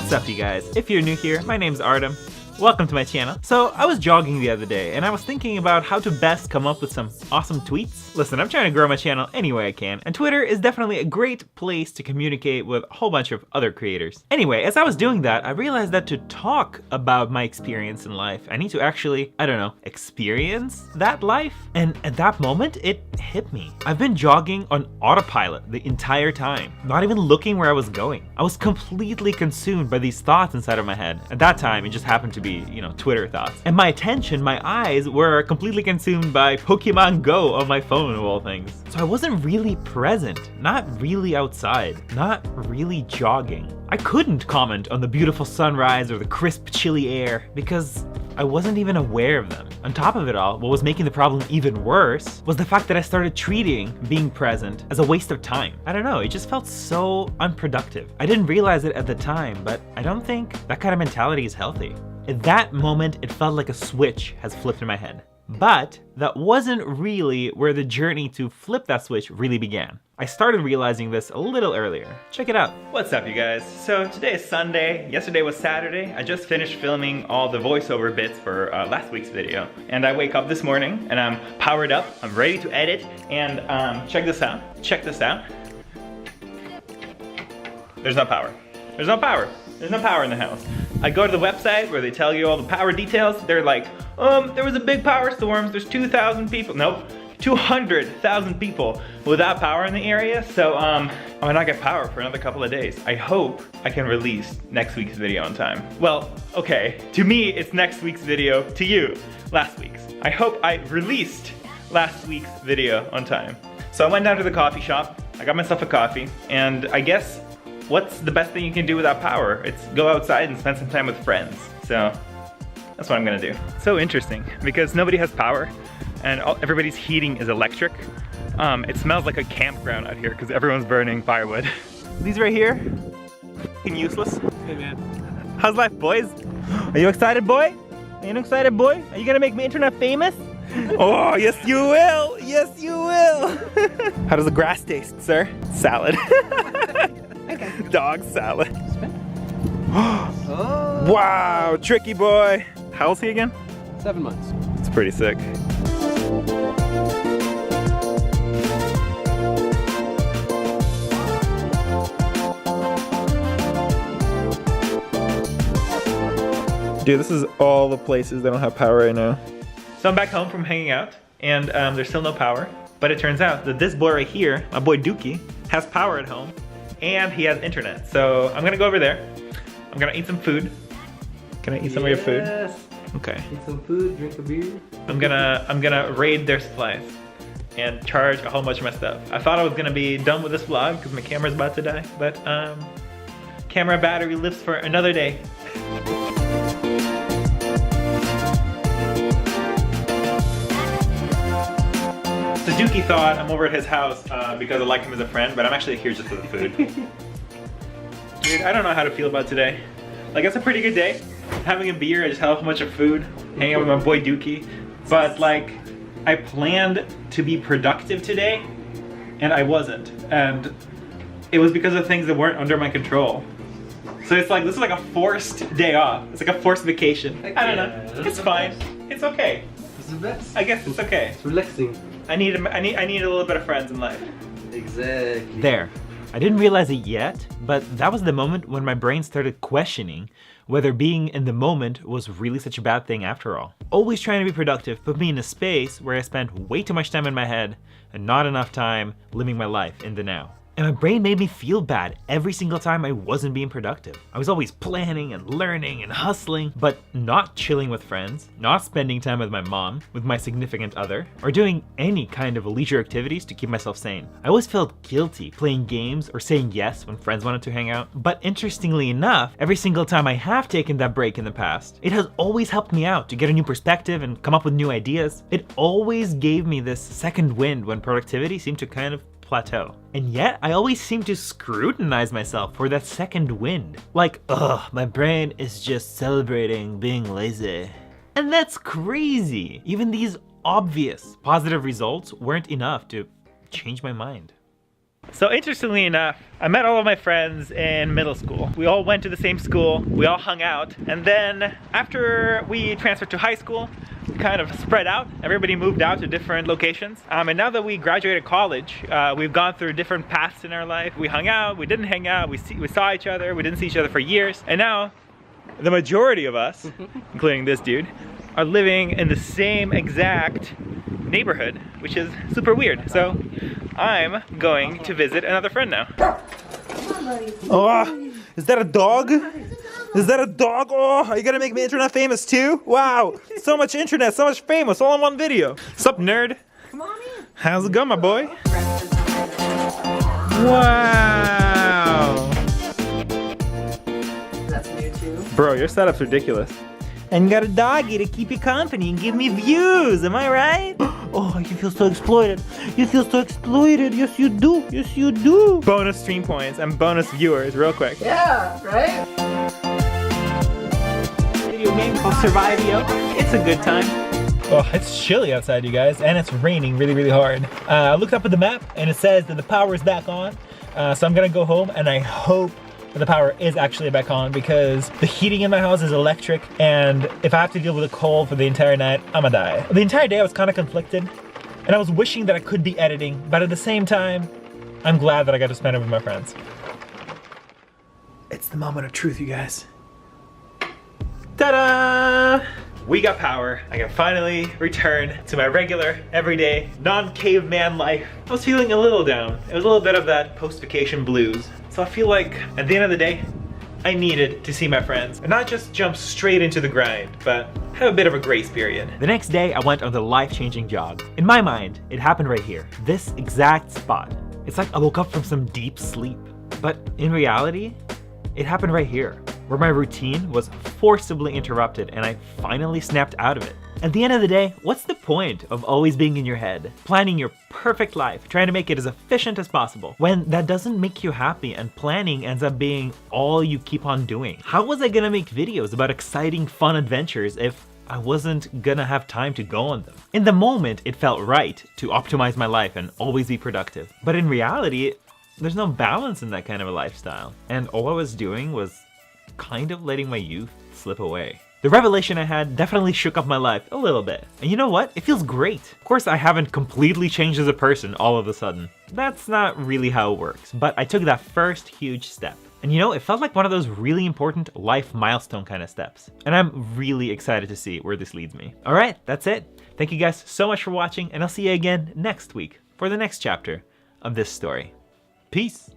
What's up, you guys? If you're new here, my name's Artem. Welcome to my channel. So I was jogging the other day and I was thinking about how to best come up with some awesome tweets. Listen, I'm trying to grow my channel any way I can, and Twitter is definitely a great place to communicate with a whole bunch of other creators. Anyway, as I was doing that, I realized that to talk about my experience in life, I need to actually, experience that life. And at that moment, it hit me. I've been jogging on autopilot the entire time, not even looking where I was going. I was completely consumed by these thoughts inside of my head. At that time, it just happened to be, Twitter thoughts. And my attention, my eyes were completely consumed by Pokemon Go on my phone of all things. So I wasn't really present, not really outside, not really jogging. I couldn't comment on the beautiful sunrise or the crisp, chilly air because I wasn't even aware of them. On top of it all, what was making the problem even worse was the fact that I started treating being present as a waste of time. I don't know, it just felt so unproductive. I didn't realize it at the time, but I don't think that kind of mentality is healthy. At that moment, it felt like a switch has flipped in my head. But that wasn't really where the journey to flip that switch really began. I started realizing this a little earlier. Check it out. What's up, you guys? So today is Sunday, yesterday was Saturday. I just finished filming all the voiceover bits for last week's video. And I wake up this morning and I'm powered up, I'm ready to edit, and check this out. There's no power. There's no power. There's no power in the house. I go to the website where they tell you all the power details. They're like, there was a big power storm. There's 2,000 people. Nope, 200,000 people without power in the area. So I might not get power for another couple of days. I hope I can release next week's video on time. Well, okay, to me, it's next week's video. To you, last week's. I hope I released last week's video on time. So I went down to the coffee shop. I got myself a coffee, and I guess what's the best thing you can do without power? It's go outside and spend some time with friends. So that's what I'm gonna do. So interesting, because nobody has power and everybody's heating is electric. It smells like a campground out here because everyone's burning firewood. These right here, f***ing useless. Hey man. How's life, boys? Are you excited, boy? Are you excited, boy? Are you gonna make me internet famous? Oh, yes you will! Yes you will! How does the grass taste, sir? Salad. Okay. Dog salad. Oh. Wow, tricky boy. How old's he again? 7 months. It's pretty sick. Dude, this is all the places that don't have power right now. So I'm back home from hanging out, and there's still no power. But it turns out that this boy right here, my boy Dookie, has power at home. And he has internet. So I'm gonna go over there. I'm gonna eat some food. Can I eat some of your food? Okay. Eat some food, drink a beer. I'm gonna raid their supplies and charge a whole bunch of my stuff. I thought I was gonna be done with this vlog because my camera's about to die, but camera battery lives for another day. So Dookie thought I'm over at his house because I like him as a friend, but I'm actually here just for the food. Dude, I don't know how to feel about today. Like, it's a pretty good day. Having a beer, I just had a whole bunch of food, hanging out with my boy Dookie. But like, I planned to be productive today, and I wasn't. And it was because of things that weren't under my control. So it's like, this is like a forced day off. It's like a forced vacation. I don't know, it's fine. It's okay. It's the best. I guess it's okay. It's relaxing. I need a little bit of friends in life. Exactly. There. I didn't realize it yet, but that was the moment when my brain started questioning whether being in the moment was really such a bad thing after all. Always trying to be productive put me in a space where I spent way too much time in my head and not enough time living my life in the now. And my brain made me feel bad every single time I wasn't being productive. I was always planning and learning and hustling, but not chilling with friends, not spending time with my mom, with my significant other, or doing any kind of leisure activities to keep myself sane. I always felt guilty playing games or saying yes when friends wanted to hang out. But interestingly enough, every single time I have taken that break in the past, it has always helped me out to get a new perspective and come up with new ideas. It always gave me this second wind when productivity seemed to kind of plateau. And yet, I always seem to scrutinize myself for that second wind. Like, ugh, my brain is just celebrating being lazy. And that's crazy. Even these obvious positive results weren't enough to change my mind. So interestingly enough, I met all of my friends in middle school. We all went to the same school, we all hung out, and then after we transferred to high school, we kind of spread out. Everybody moved out to different locations. And now that we graduated college, we've gone through different paths in our life. We hung out, we didn't hang out, we saw each other, we didn't see each other for years, and now the majority of us, including this dude, are living in the same exact neighborhood, which is super weird. So I'm going to visit another friend now. Oh, is that a dog? Is that a dog? Oh, are you gonna make me internet famous too? Wow, so much internet, so much famous, all in one video. Sup, nerd? Come on in. How's it going, my boy? Wow. That's new too. Bro, your setup's ridiculous. And you got a doggy to keep you company and give me views, am I right? Oh, you feel so exploited. You feel so exploited. Yes, you do. Yes, you do. Bonus stream points and bonus viewers, real quick. Yeah, right? Video game called Survivio. It's a good time. Oh, it's chilly outside, you guys, and it's raining really, really hard. I looked up at the map, and it says that the power is back on. So I'm gonna go home, and I hope that the power is actually back on because the heating in my house is electric, and if I have to deal with the cold for the entire night, I'ma die. The entire day I was kind of conflicted, and I was wishing that I could be editing, but at the same time, I'm glad that I got to spend it with my friends. It's the moment of truth, you guys. Ta-da! We got power. I can finally return to my regular, everyday, non-caveman life. I was feeling a little down. It was a little bit of that post-vacation blues. So I feel like, at the end of the day, I needed to see my friends and not just jump straight into the grind, but have a bit of a grace period. The next day, I went on the life-changing jog. In my mind, it happened right here, this exact spot. It's like I woke up from some deep sleep. But in reality, it happened right here, where my routine was forcibly interrupted and I finally snapped out of it. At the end of the day, what's the point of always being in your head, planning your perfect life, trying to make it as efficient as possible, when that doesn't make you happy and planning ends up being all you keep on doing? How was I gonna make videos about exciting, fun adventures if I wasn't gonna have time to go on them? In the moment, it felt right to optimize my life and always be productive. But in reality, there's no balance in that kind of a lifestyle. And all I was doing was kind of letting my youth slip away. The revelation I had definitely shook up my life a little bit. And you know what? It feels great. Of course, I haven't completely changed as a person all of a sudden. That's not really how it works, but I took that first huge step. And you know, it felt like one of those really important life milestone kind of steps. And I'm really excited to see where this leads me. All right, that's it. Thank you guys so much for watching, and I'll see you again next week for the next chapter of this story. Peace.